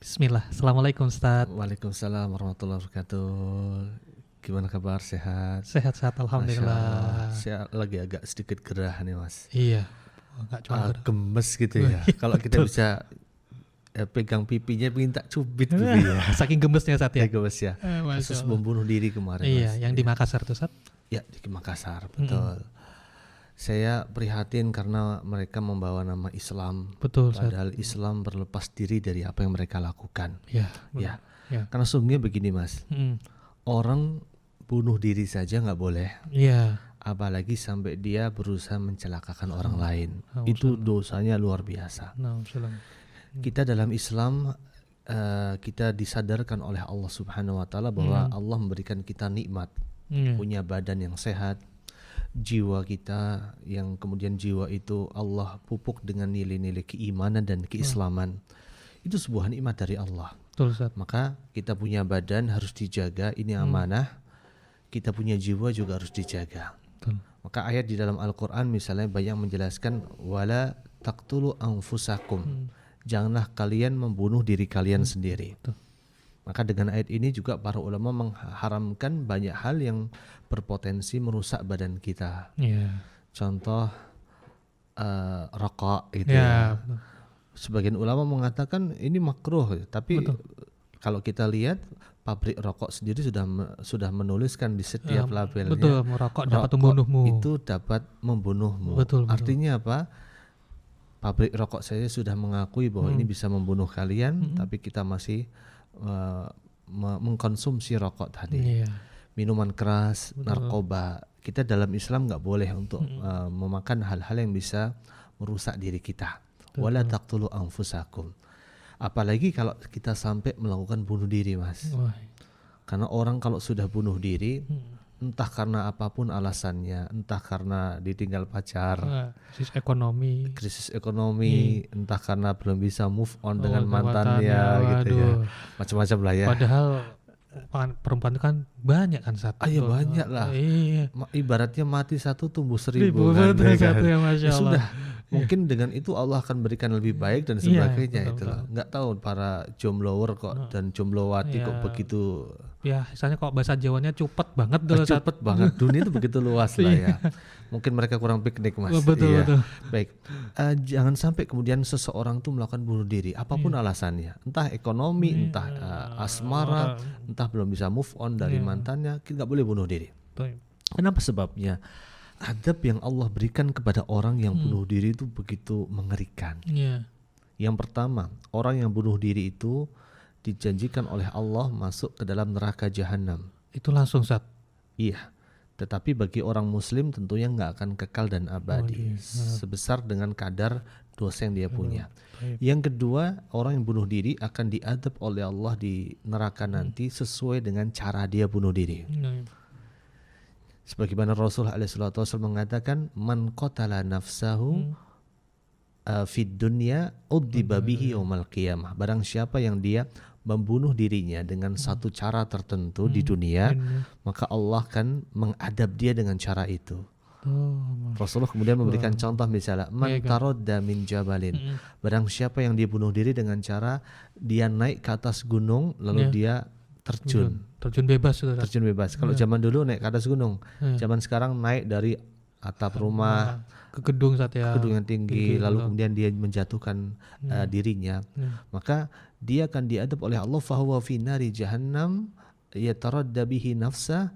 Bismillah. Assalamualaikum Ustaz. Waalaikumsalam warahmatullahi wabarakatuh. Gimana kabar? Sehat? Sehat-sehat Masya Allah. alhamdulillah. Saya lagi agak sedikit gerah nih Mas. Iya. Enggak cuma gerah. Gemes gitu ya. Kalau kita Betul. bisa pegang pipinya minta cubit gitu ya. Saking gemesnya Ustaz ya. Gemes ya. Masya Kasus Allah. membunuh diri kemarin Iya, Mas. yang di Makassar tuh Ustaz. Ya di Makassar, betul. Saya prihatin karena mereka membawa nama Islam. Betul Ustaz. Padahal Islam berlepas diri dari apa yang mereka lakukan. Iya. Ya. Ya. Karena sungguhnya begini Mas. Orang bunuh diri saja nggak boleh. Iya. Apalagi sampai dia berusaha mencelakakan orang lain. Oh, Itu dosanya luar biasa. Nah, salam. Kita dalam Islam kita disadarkan oleh Allah Subhanahu wa taala bahwa Allah memberikan kita nikmat, punya badan yang sehat, jiwa kita yang kemudian jiwa itu Allah pupuk dengan nilai-nilai keimanan dan keislaman. Itu sebuah nikmat dari Allah. Betul Ustaz. Maka kita punya badan harus dijaga, ini amanah. Kita punya jiwa juga harus dijaga. Betul. Maka ayat di dalam Al-Quran misalnya banyak menjelaskan wala taqtulu anfusakum. Janganlah kalian membunuh diri kalian sendiri. Betul. Maka dengan ayat ini juga para ulama mengharamkan banyak hal yang berpotensi merusak badan kita. Iya. Contoh rokok gitu Iya. ya. Betul. Sebagian ulama mengatakan ini makruh, tapi Betul. kalau kita lihat pabrik rokok sendiri sudah menuliskan di setiap labelnya. Betul, merokok dapat Rokok membunuhmu. itu dapat membunuhmu. Betul. Artinya apa? Pabrik rokok saya sudah mengakui bahwa ini bisa membunuh kalian, tapi kita masih mengkonsumsi rokok tadi. Iya. Minuman keras, narkoba. Kita dalam Islam nggak boleh untuk memakan hal-hal yang bisa merusak diri kita. Wala taqtulu anfusakum. Apalagi kalau kita sampai melakukan bunuh diri, Mas. Wah. Karena orang kalau sudah bunuh diri, entah karena apapun alasannya, entah karena ditinggal pacar, Krisis ekonomi. entah karena belum bisa move on dengan mantannya, mantannya gitu ya, waduh. macam-macam lah ya. Padahal perempuan itu kan banyak kan satu. Ya banyak lah. Iya. Ibaratnya mati satu tumbuh 1000 Ribu kan. betul, Ya kan? satu ya, Masya Ya Allah. sudah. Mungkin dengan itu Allah akan berikan lebih baik dan Iya, sebagainya betul, itulah. Nggak tahu para jomblower kok dan jomblowati Iya. kok begitu Ya, misalnya kalau bahasa Jawanya cepet banget dulu saat. cepet banget. Dunia itu begitu luas lah ya. Mungkin mereka kurang piknik Mas. Betul, Iya. betul. Baik. Jangan sampai kemudian seseorang tuh melakukan bunuh diri apapun alasannya. Entah ekonomi, entah asmara, entah belum bisa move on dari mantannya, kita nggak boleh bunuh diri. Betul. Kenapa sebabnya? Adab yang Allah berikan kepada orang yang bunuh diri itu begitu mengerikan. Iya. Yang pertama, orang yang bunuh diri itu dijanjikan oleh Allah masuk ke dalam neraka jahanam. Itu langsung saat. Iya, tetapi bagi orang muslim tentunya nggak akan kekal dan abadi sebesar dengan kadar dosa yang dia punya. Yang kedua, orang yang bunuh diri akan diadab oleh Allah di neraka nanti sesuai dengan cara dia bunuh diri. Sebagaimana Rasul SAW mengatakan, man qatala nafsahu fid dunya udziba bihi yaumal qiyamah. Barang siapa yang dia membunuh dirinya dengan satu cara tertentu di dunia, maka Allah akan mengadab dia dengan cara itu. Rasulullah kemudian memberikan contoh misalnya, man taradda min jabalin. Barang siapa yang dia bunuh diri dengan cara dia naik ke atas gunung lalu dia terjun bebas. Terjun bebas. Kalau zaman dulu naik ke atas gunung, zaman sekarang naik dari atap rumah ke gedung saat ya. gedung yang tinggi, lalu kemudian dia menjatuhkan dirinya, maka dia akan diadab oleh Allah, fahuwa fi nari jahannam yataradda bihi nafsa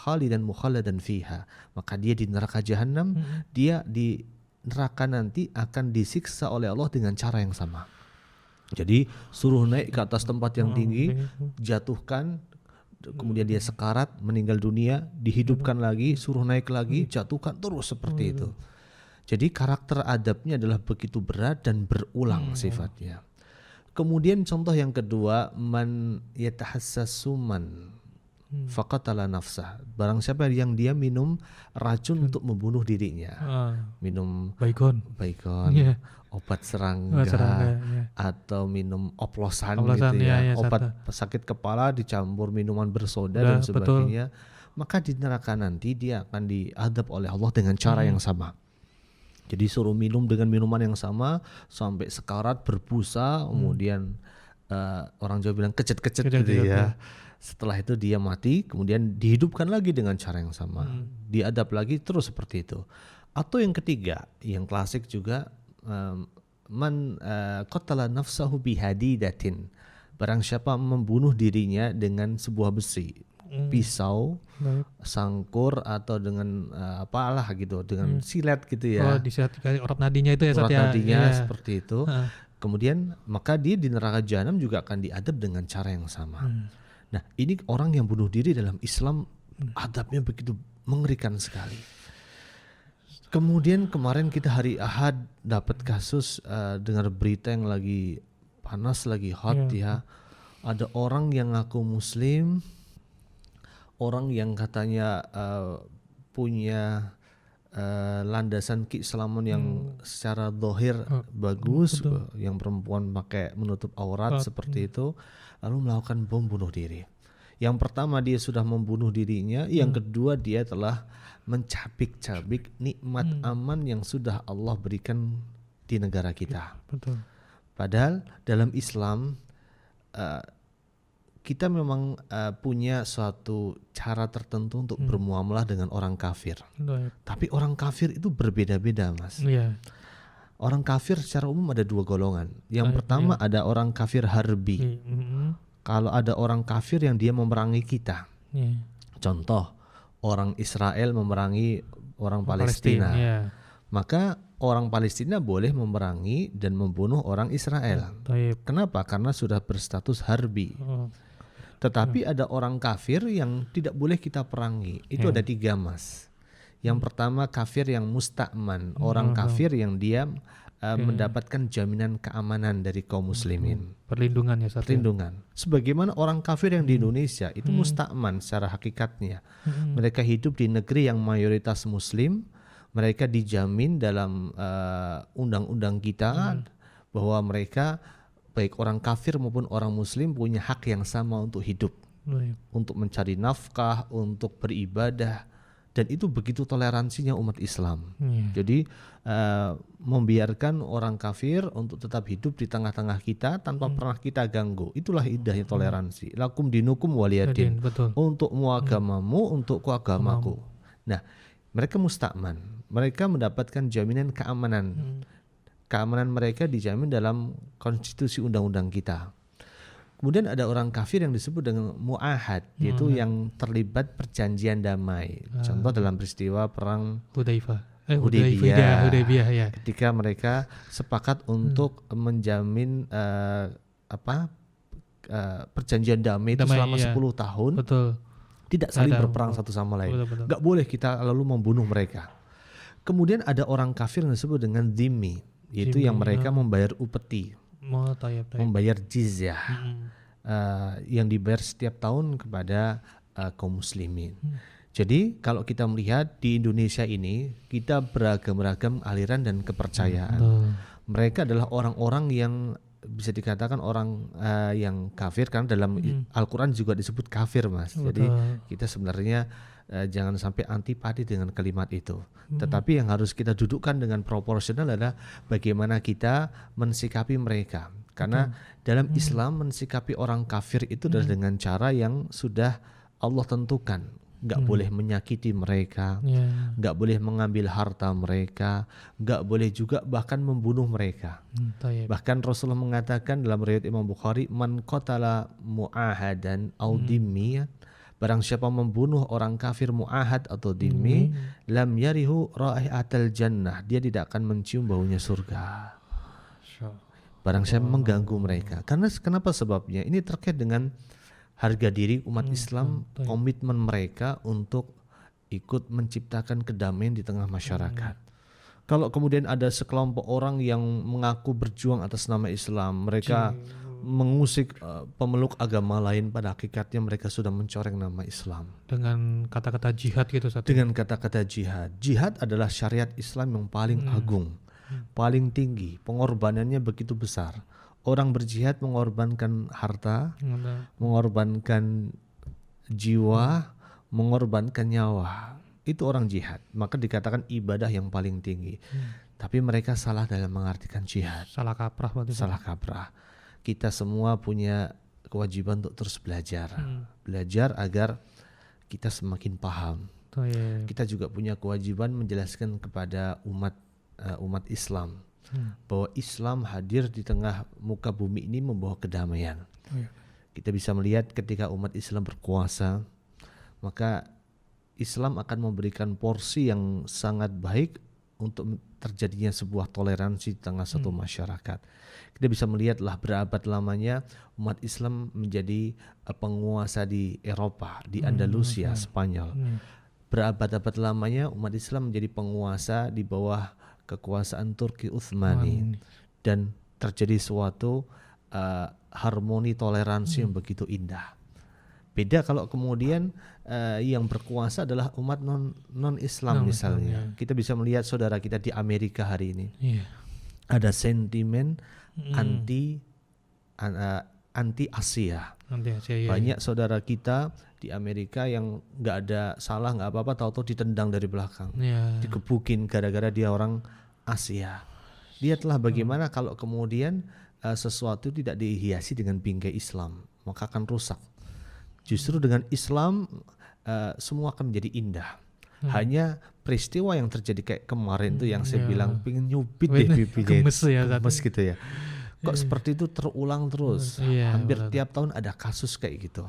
khalidan mukhalladan fiha. Maka dia di neraka jahanam, dia di neraka nanti akan disiksa oleh Allah dengan cara yang sama. Jadi suruh naik ke atas tempat yang tinggi, jatuhkan, kemudian dia sekarat, meninggal dunia, dihidupkan lagi, suruh naik lagi, jatuhkan, terus seperti itu. Jadi karakter adabnya adalah begitu berat dan berulang sifatnya. Kemudian contoh yang kedua, man yatahassasuman faqatala nafsah. Barang siapa yang dia minum racun untuk membunuh dirinya, minum Baygon, obat serangga, atau minum oplosan gitu ya, obat sakit kepala dicampur minuman bersoda dan sebagainya, maka di neraka nanti dia akan diadab oleh Allah dengan cara yang sama. Jadi suruh minum dengan minuman yang sama sampai sekarat, berbusa, kemudian orang Jawa bilang kecet-kecet gitu Kecet-kecet, ya. Setelah itu dia mati, kemudian dihidupkan lagi dengan cara yang sama, diadab lagi terus seperti itu. Atau yang ketiga, yang klasik juga, man qatala nafsahu bihadidatin, barang siapa membunuh dirinya dengan sebuah besi, pisau, sangkur atau dengan apalah gitu, dengan silet gitu ya. Disilat urat nadinya itu ya, Urat Ustaz, nadinya ya. seperti itu. Kemudian maka dia di neraka jahanam juga akan diadab dengan cara yang sama. Nah, ini orang yang bunuh diri dalam Islam, adabnya begitu mengerikan sekali. Kemudian kemarin kita hari Ahad dapat kasus, dengar berita yang lagi panas, lagi hot ya. Ada orang yang ngaku Muslim, orang yang katanya punya landasan keislaman yang secara zahir bagus, yang perempuan pakai menutup aurat seperti itu, lalu melakukan bom bunuh diri. Yang pertama dia sudah membunuh dirinya, yang kedua dia telah mencabik-cabik nikmat aman yang sudah Allah berikan di negara kita. Betul. Padahal dalam Islam kita memang punya suatu cara tertentu untuk bermuamalah dengan orang kafir. Tapi orang kafir itu berbeda-beda, Mas. Iya. Orang kafir secara umum ada dua golongan. Yang pertama ada orang kafir harbi. Kalau ada orang kafir yang dia memerangi kita. Contoh, orang Israel memerangi orang Palestina. Maka orang Palestina boleh memerangi dan membunuh orang Israel. Kenapa? Karena sudah berstatus harbi. Tetapi ada orang kafir yang tidak boleh kita perangi. Itu ada tiga, Mas. Yang pertama kafir yang musta'man, orang kafir yang dia mendapatkan jaminan keamanan dari kaum muslimin. Perlindungan ya, Ustaz. Perlindungan. Sebagaimana orang kafir yang di Indonesia itu musta'man secara hakikatnya. Mereka hidup di negeri yang mayoritas muslim. Mereka dijamin dalam undang-undang kita bahwa mereka baik orang kafir maupun orang muslim punya hak yang sama untuk hidup, untuk mencari nafkah, untuk beribadah, dan itu begitu toleransinya umat Islam. Jadi membiarkan orang kafir untuk tetap hidup di tengah-tengah kita tanpa pernah kita ganggu. Itulah indahnya toleransi. Lakum dinukum waliyadin. Untukmu agamamu, untukku agamaku. Nah, mereka musta'man. Mereka mendapatkan jaminan keamanan. Keamanan mereka dijamin dalam konstitusi undang-undang kita. Kemudian ada orang kafir yang disebut dengan mu'ahad, yaitu yang terlibat perjanjian damai. Contoh dalam peristiwa perang Hudaybiyah ya. Ketika mereka sepakat untuk menjamin perjanjian damai itu selama 10 tahun. Tidak saling berperang satu sama lain. Gak boleh kita lalu membunuh mereka. Kemudian ada orang kafir yang disebut dengan dhimmi, yaitu yang mereka membayar upeti, membayar jizyah, yang dibayar setiap tahun kepada kaum muslimin. Jadi kalau kita melihat di Indonesia ini, kita beragam-ragam aliran dan kepercayaan. Mereka adalah orang-orang yang bisa dikatakan orang yang kafir, karena dalam Al-Quran juga disebut kafir, Mas. Jadi kita sebenarnya jangan sampai antipati dengan kalimat itu. Tetapi yang harus kita dudukkan dengan proporsional adalah bagaimana kita mensikapi mereka. Karena dalam Islam mensikapi orang kafir itu adalah dengan cara yang sudah Allah tentukan. Gak boleh menyakiti mereka, gak boleh mengambil harta mereka, gak boleh juga bahkan membunuh mereka. Bahkan Rasulullah mengatakan dalam riwayat Imam Bukhari, man qatala mu'ahadan au dhimmiyan, barang siapa membunuh orang kafir mu'ahad atau dhimmi, lam yarihu raihatal jannah, dia tidak akan mencium baunya surga. Barang siapa mengganggu mereka. Karena kenapa sebabnya? Ini terkait dengan harga diri umat Islam, komitmen mereka untuk ikut menciptakan kedamaian di tengah masyarakat. Kalau kemudian ada sekelompok orang yang mengaku berjuang atas nama Islam, mereka mengusik pemeluk agama lain, pada hakikatnya mereka sudah mencoreng nama Islam. Dengan kata-kata jihad gitu, Ustaz. Dengan kata-kata jihad. Jihad adalah syariat Islam yang paling agung, paling tinggi, pengorbanannya begitu besar. Orang berjihad mengorbankan harta, mengorbankan jiwa, mengorbankan nyawa. Itu orang jihad. Maka dikatakan ibadah yang paling tinggi. Tapi mereka salah dalam mengartikan jihad. Salah kaprah berarti. Salah kaprah. kita semua punya kewajiban untuk terus belajar. Belajar agar kita semakin paham. Oh, iya. Kita juga punya kewajiban menjelaskan kepada umat Islam bahwa Islam hadir di tengah muka bumi ini membawa kedamaian. Oh, iya. Kita bisa melihat ketika umat Islam berkuasa, maka Islam akan memberikan porsi yang sangat baik untuk terjadinya sebuah toleransi di tengah satu masyarakat. Kita bisa melihatlah berabad lamanya umat Islam menjadi penguasa di Eropa, di Andalusia, Spanyol. Berabad-abad lamanya umat Islam menjadi penguasa di bawah kekuasaan Turki Utsmani, dan terjadi suatu harmoni toleransi yang begitu indah. Beda kalau kemudian yang berkuasa adalah umat non Islam misalnya. Kita bisa melihat saudara kita di Amerika hari ini. Ada sentimen anti Asia. Banyak saudara kita di Amerika yang nggak ada salah, nggak apa-apa, tahu-tahu ditendang dari belakang, digebukin gara-gara dia orang Asia. Lihatlah bagaimana kalau kemudian sesuatu tidak dihiasi dengan bingkai Islam, maka akan rusak. Justru dengan Islam semua akan menjadi indah. Hanya peristiwa yang terjadi kayak kemarin tuh yang saya bilang pengen nyubit deh pipinya, gemes gitu ya. Kok seperti itu terulang terus? Hampir tiap tahun ada kasus kayak gitu.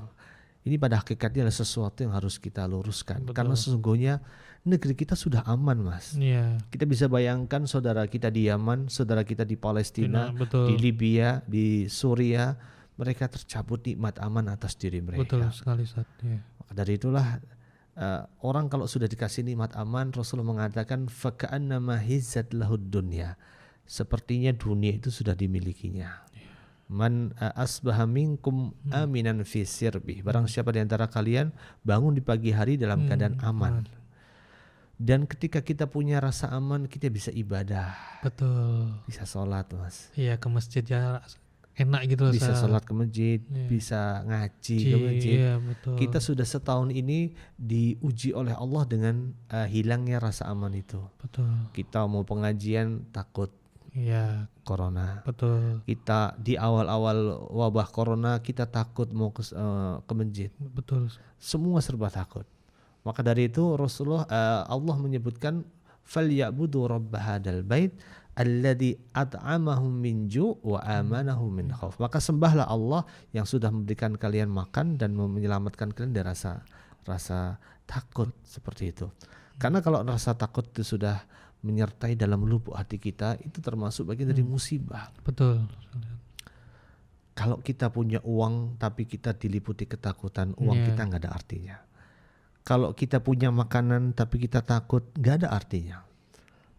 Ini pada hakikatnya adalah sesuatu yang harus kita luruskan. Karena sesungguhnya negeri kita sudah aman, Mas. Kita bisa bayangkan saudara kita di Yaman, saudara kita di Palestina, di Libya, di Suria, mereka tercabut nikmat aman atas diri mereka. Betul sekali, Ustaz. Maka dari itulah orang kalau sudah dikasih nikmat aman, Rasulullah mengatakan faka'annama hizzat lahud dunya. Sepertinya dunia itu sudah dimilikinya. Man asbaha minkum aminan fi sirbi. Barang siapa di antara kalian bangun di pagi hari dalam keadaan aman. Dan ketika kita punya rasa aman, kita bisa ibadah. Betul. Bisa sholat, Mas. Iya, ke masjid ya enak gitu loh. Bisa sholat ke masjid, bisa ngaji ke masjid. Betul. Kita sudah setahun ini diuji oleh Allah dengan hilangnya rasa aman itu. Betul. Kita mau pengajian takut corona. Betul. Kita di awal-awal wabah corona kita takut mau ke masjid. Betul. Semua serba takut. Maka dari itu Rasulullah Allah menyebutkan falyabudu rabb hadzal bait alladzi at'amahum min ju' wa amanahum min khauf. Maka sembahlah Allah yang sudah memberikan kalian makan dan menyelamatkan kalian dari rasa takut seperti itu. Karena kalau rasa takut itu sudah menyertai dalam lubuk hati kita, itu termasuk bagian dari musibah. Betul. Kalau kita punya uang tapi kita diliputi ketakutan, uang kita nggak ada artinya. Kalau kita punya makanan tapi kita takut, nggak ada artinya.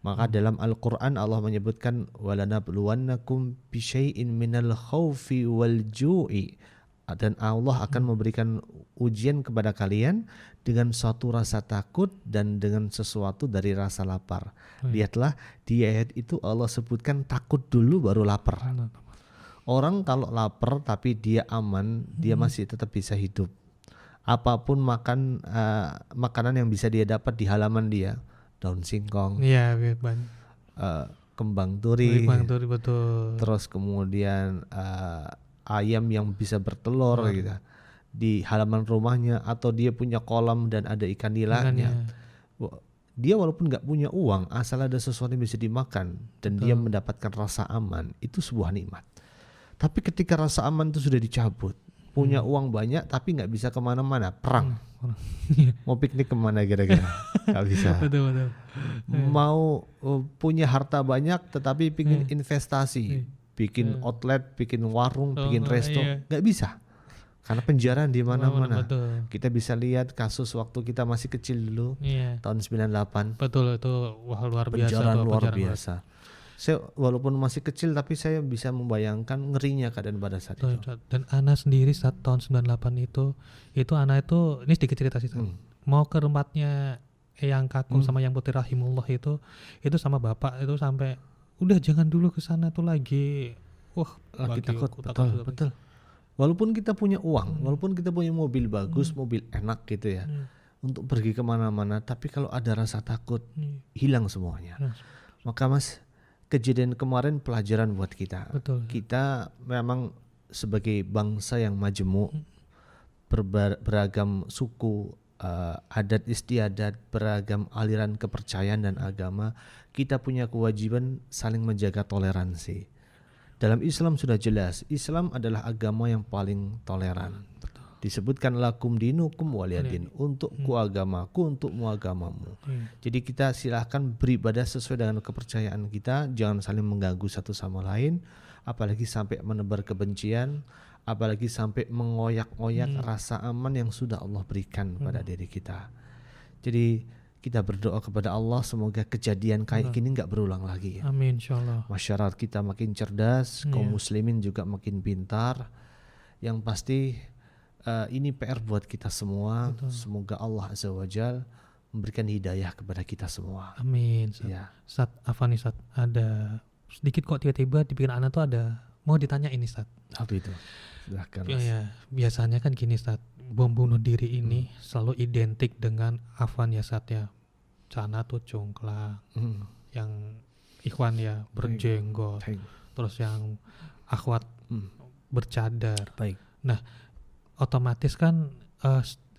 Maka dalam Al-Quran Allah menyebutkan walanabluwannakum bisyai'in minal khawfi wal ju'i, dan Allah akan memberikan ujian kepada kalian dengan suatu rasa takut dan dengan sesuatu dari rasa lapar. Lihatlah di ayat itu Allah sebutkan takut dulu baru lapar. Orang kalau lapar tapi dia aman, dia masih tetap bisa hidup. Apapun makanan yang bisa dia dapat di halaman dia, daun singkong, kembang turi, betul. Terus kemudian ayam yang bisa bertelur gitu di halaman rumahnya, atau dia punya kolam dan ada ikan nilanya. Dia walaupun nggak punya uang, asal ada sesuatu yang bisa dimakan dan dia mendapatkan rasa aman, itu sebuah nikmat. Tapi ketika rasa aman itu sudah dicabut, punya uang banyak tapi nggak bisa kemana-mana, perang. Mau piknik kemana kira-kira? Nggak bisa. Betul. Mau punya harta banyak tetapi pingin investasi, bikin outlet, bikin warung, bikin resto, nggak bisa. Karena penjara di mana-mana. Kita bisa lihat kasus waktu kita masih kecil dulu, tahun 98. Betul, itu luar biasa. Penjara luar biasa. Saya walaupun masih kecil tapi saya bisa membayangkan ngerinya keadaan pada saat itu. Dan Ana sendiri saat tahun 98 itu Ana itu, ini sedikit cerita sih, mau ke tempatnya Eyang Kakung sama Yang Putri Rahimullah itu sama bapak itu sampai udah jangan dulu ke sana tuh lagi takut. Betul. Walaupun kita punya uang, walaupun kita punya mobil bagus, mobil enak gitu ya, untuk pergi kemana-mana, tapi kalau ada rasa takut, hilang semuanya. Maka Mas, kejadian kemarin pelajaran buat kita. Betul. Kita memang sebagai bangsa yang majemuk, beragam suku, adat istiadat, beragam aliran kepercayaan dan agama, kita punya kewajiban saling menjaga toleransi. Dalam Islam sudah jelas, Islam adalah agama yang paling toleran. Disebutkan lakum dinukum waliyadin, untukku agamaku, untukmu agamamu. Jadi kita silahkan beribadah sesuai dengan kepercayaan kita, jangan saling mengganggu satu sama lain, apalagi sampai menebar kebencian, apalagi sampai mengoyak-ngoyak rasa aman yang sudah Allah berikan pada diri kita. Jadi kita berdoa kepada Allah semoga kejadian kayak gini nggak berulang lagi. Amin, insyaallah. Masyarakat kita makin cerdas, kaum muslimin juga makin pintar. Yang pasti ini PR buat kita semua. Semoga Allah Azza wa Jal memberikan hidayah kepada kita semua. Amin. Ya. Ustaz, apa nih Ustaz? Ada sedikit kok tiba-tiba di pikiran anak tuh ada mau ditanya ini Ustaz. Apa itu? Silahkan. Ya, biasanya kan gini Ustaz, bom bunuh diri ini selalu identik dengan afwan ya Ustaz ya. Cana tuh congklak, yang ikhwan ya berjenggot, terus yang akhwat bercadar. Baik. Nah, otomatis kan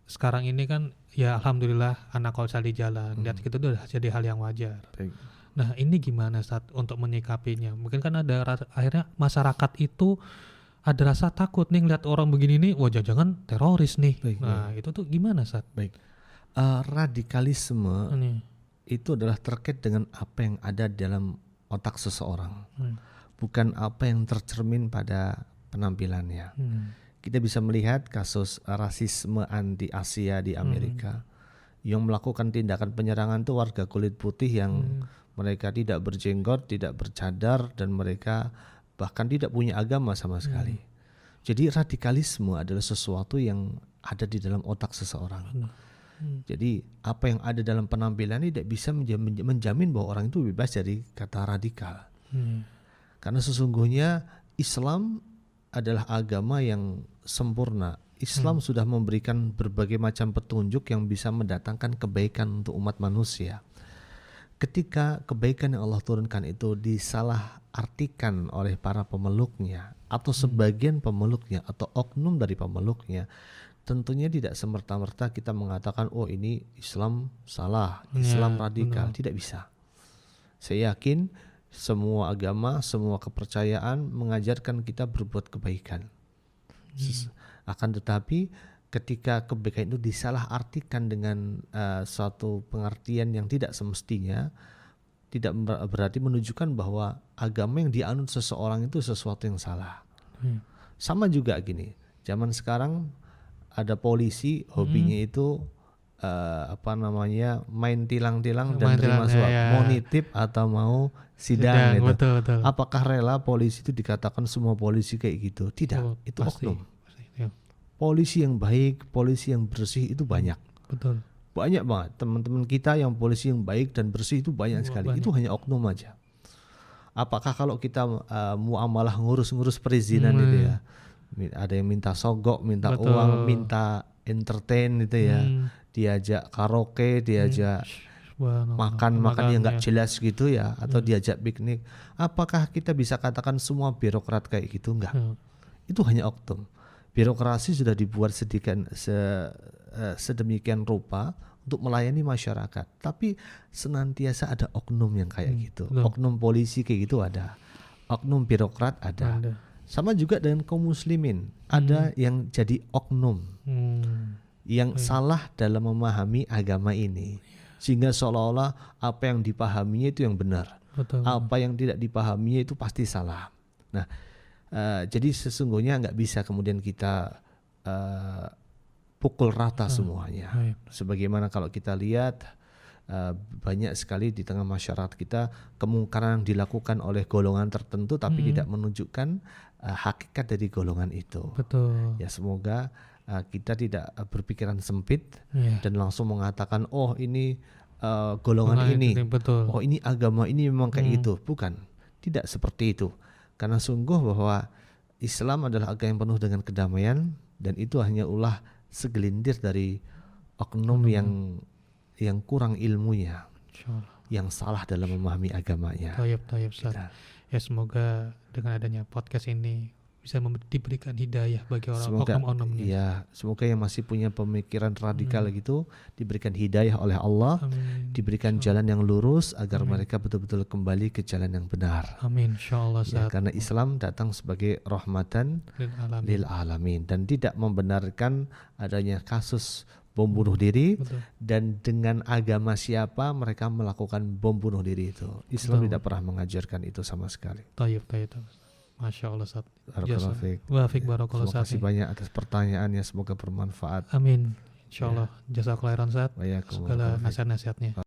sekarang ini kan ya alhamdulillah anak kolsal di jalan, lihat gitu udah jadi hal yang wajar. Baik. Nah, ini gimana Ustaz untuk menyikapinya? Mungkin kan ada akhirnya masyarakat itu ada rasa takut nih ngeliat orang begini nih, wah jangan teroris nih. Baik, nah, itu tuh gimana Ustaz? Baik. Radikalisme itu adalah terkait dengan apa yang ada dalam otak seseorang, bukan apa yang tercermin pada penampilannya. Kita bisa melihat kasus rasisme anti Asia di Amerika, yang melakukan tindakan penyerangan itu warga kulit putih yang mereka tidak berjenggot, tidak bercadar, dan mereka bahkan tidak punya agama sama sekali. Jadi radikalisme adalah sesuatu yang ada di dalam otak seseorang. Jadi apa yang ada dalam penampilan tidak bisa menjamin bahwa orang itu bebas dari kata radikal. Karena sesungguhnya Islam adalah agama yang sempurna. Islam sudah memberikan berbagai macam petunjuk yang bisa mendatangkan kebaikan untuk umat manusia. Ketika kebaikan yang Allah turunkan itu disalah artikan oleh para pemeluknya atau sebagian pemeluknya atau oknum dari pemeluknya, tentunya tidak semerta-merta kita mengatakan oh ini Islam salah, Islam radikal. Tidak bisa. Saya yakin semua agama, semua kepercayaan mengajarkan kita berbuat kebaikan. Akan tetapi ketika kebaikan itu disalah artikan dengan suatu pengertian yang tidak semestinya, tidak berarti menunjukkan bahwa agama yang dianut seseorang itu sesuatu yang salah. Sama juga gini, zaman sekarang ada polisi hobinya itu main tilang-tilang dan terima suap, mau nitip atau mau sidang gitu. Betul. Apakah rela polisi itu dikatakan semua polisi kayak gitu? Tidak, itu pasti, oknum. Ya. Polisi yang baik, polisi yang bersih itu banyak. Betul. Banyak banget teman-teman kita yang polisi yang baik dan bersih itu banyak sekali. Itu hanya oknum aja. Apakah kalau kita muamalah ngurus-ngurus perizinan itu ya, ada yang minta sogok, minta uang, minta entertain itu ya, diajak karaoke, diajak makan yang nggak jelas gitu ya, atau diajak piknik, apakah kita bisa katakan semua birokrat kayak gitu? Enggak. Itu hanya oknum. Birokrasi sudah dibuat sedemikian rupa untuk melayani masyarakat, tapi senantiasa ada oknum yang kayak gitu. Oknum polisi kayak gitu ada, oknum birokrat ada. Sama juga dengan kaum muslimin, ada yang jadi oknum yang salah dalam memahami agama ini, sehingga seolah-olah apa yang dipahaminya itu yang benar. Apa yang tidak dipahaminya itu pasti salah. Nah, jadi sesungguhnya nggak bisa kemudian kita pukul rata semuanya. Sebagaimana kalau kita lihat banyak sekali di tengah masyarakat kita kemungkaran yang dilakukan oleh golongan tertentu tapi tidak menunjukkan hakikat dari golongan itu. Betul. Ya semoga kita tidak berpikiran sempit dan langsung mengatakan oh ini golongan ini, oh ini agama ini memang kayak gitu. Bukan, tidak seperti itu. Karena sungguh bahwa Islam adalah agama yang penuh dengan kedamaian, dan itu hanya ulah segelintir dari oknum yang kurang ilmunya, yang salah dalam memahami agamanya. Tayyib, Ustaz. Ya semoga dengan adanya podcast ini bisa diberikan hidayah bagi orang Semoga oknum-oknumnya. ya, semoga yang masih punya pemikiran radikal gitu diberikan hidayah oleh Allah, Amin. diberikan jalan yang lurus agar mereka betul-betul kembali ke jalan yang benar. Amin, insyaallah. Ya, karena Islam datang sebagai rahmatan lil alamin dan tidak membenarkan adanya kasus bom bunuh diri. Betul. Dan dengan agama siapa mereka melakukan bom bunuh diri itu. Islam tidak pernah mengajarkan itu sama sekali. Tayyib. Masya Allah, Ustaz. Barakallahu fiik. Wa fiik barakallahu. Terima kasih banyak atas pertanyaannya, semoga bermanfaat. Amin. Insyaallah. Jazakallahu khairan, Ustaz. Waalaikumsalam. Segala nasihat-nasihatnya.